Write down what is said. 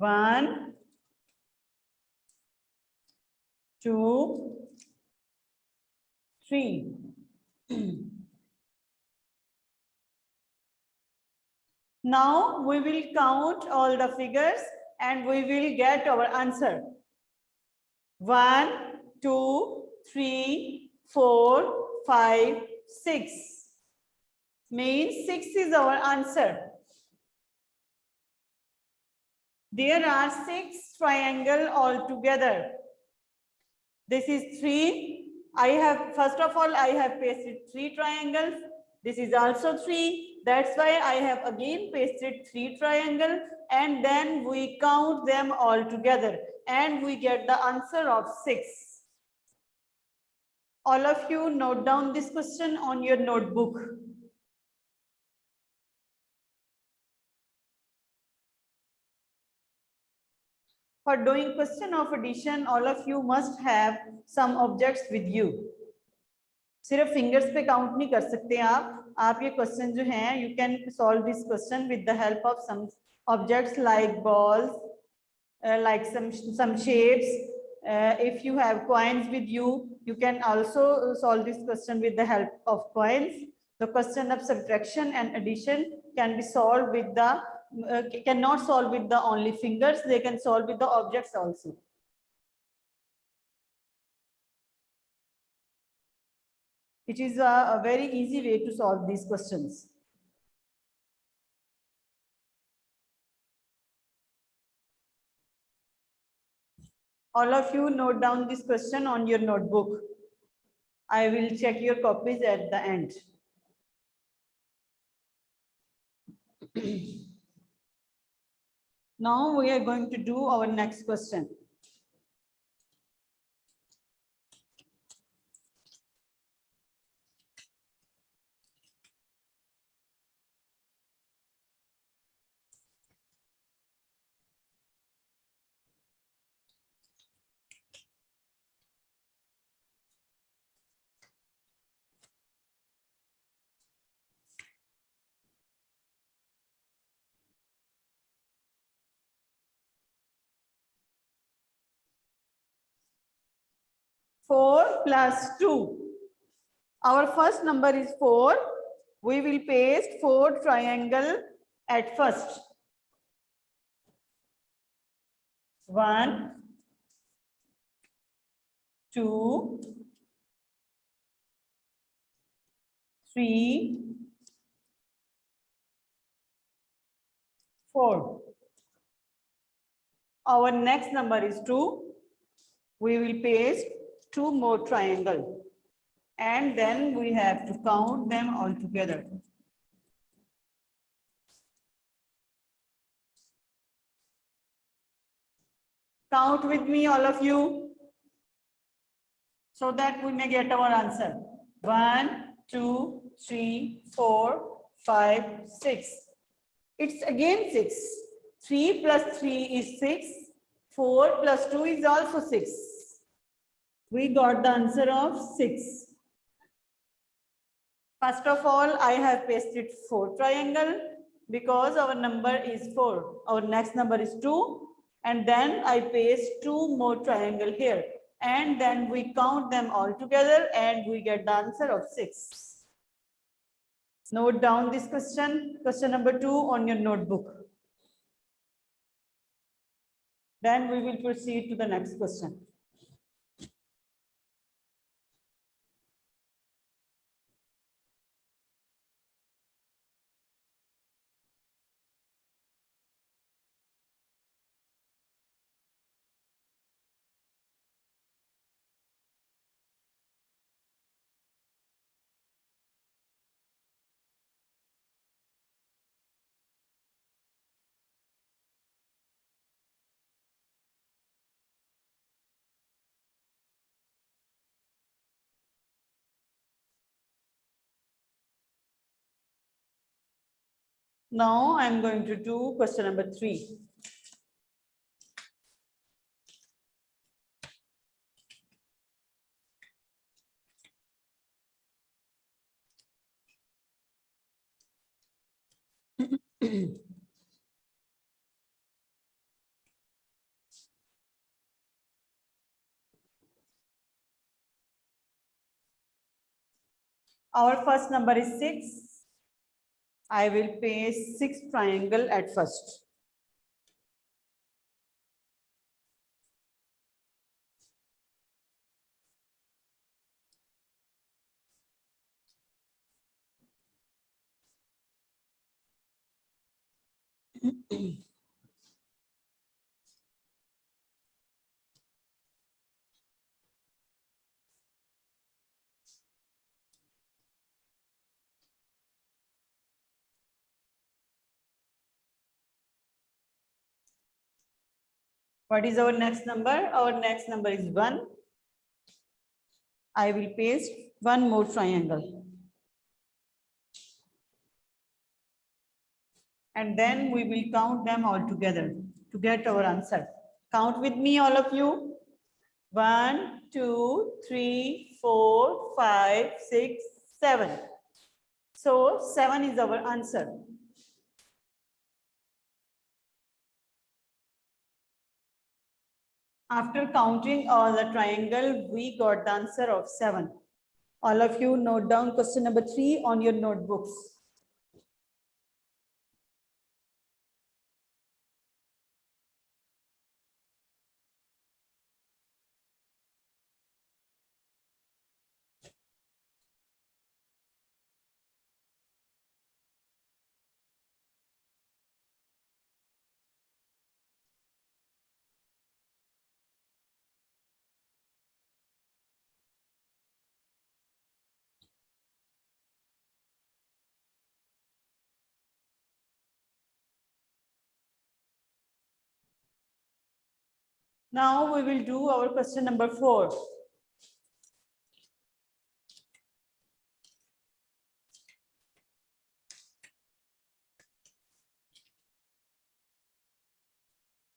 1, 2, 3. Now we will count all the figures and we will get our answer. 1, 2, 3, 4, 5, 6. Means 6 is our answer. There are 6 triangles altogether. This is 3. First of all, I have pasted 3 triangles. This is also 3. That's why I have again pasted 3 triangles, and then we count them all together and we get the answer of 6. All of you note down this question on your notebook. For doing question of addition, all of you must have some objects with you. सिर्फ fingers पे count नहीं कर सकते आप ये question जो हैं, you can solve this question with the help of some objects like balls, like some shapes. If you have coins with you, you can also solve this question with the help of coins. The question of subtraction and addition can be solved with the cannot solve with the only fingers, they can solve with the objects also. It is a very easy way to solve these questions. All of you note down this question on your notebook. I will check your copies at the end. Now we are going to do our next question. Four plus 2. Our first number is 4. We will paste 4 triangle at first. 1, 2, 3, 4. Our next number is 2. We will paste 2 more triangles. And then we have to count them all together. Count with me, all of you, so that we may get our answer. 1, 2, 3, 4, 5, 6. It's again 6. 3 plus 3 is 6. 4 plus 2 is also 6. We got the answer of 6. First of all, I have pasted 4 triangles because our number is 4. Our next number is 2. And then I paste 2 more triangles here. And then we count them all together and we get the answer of 6. Note down this question, question number 2 on your notebook. Then we will proceed to the next question. Now I'm going to do question number 3. Our first number is 6. I will paste 6 triangle at first. What is our next number? Our next number is 1. I will paste one more triangle. And then we will count them all together to get our answer. Count with me, all of you. 1, 2, 3, 4, 5, 6, 7. So 7 is our answer. After counting all the triangle, we got the answer of 7. All of you note down question number 3 on your notebooks. Now we will do our question number 4.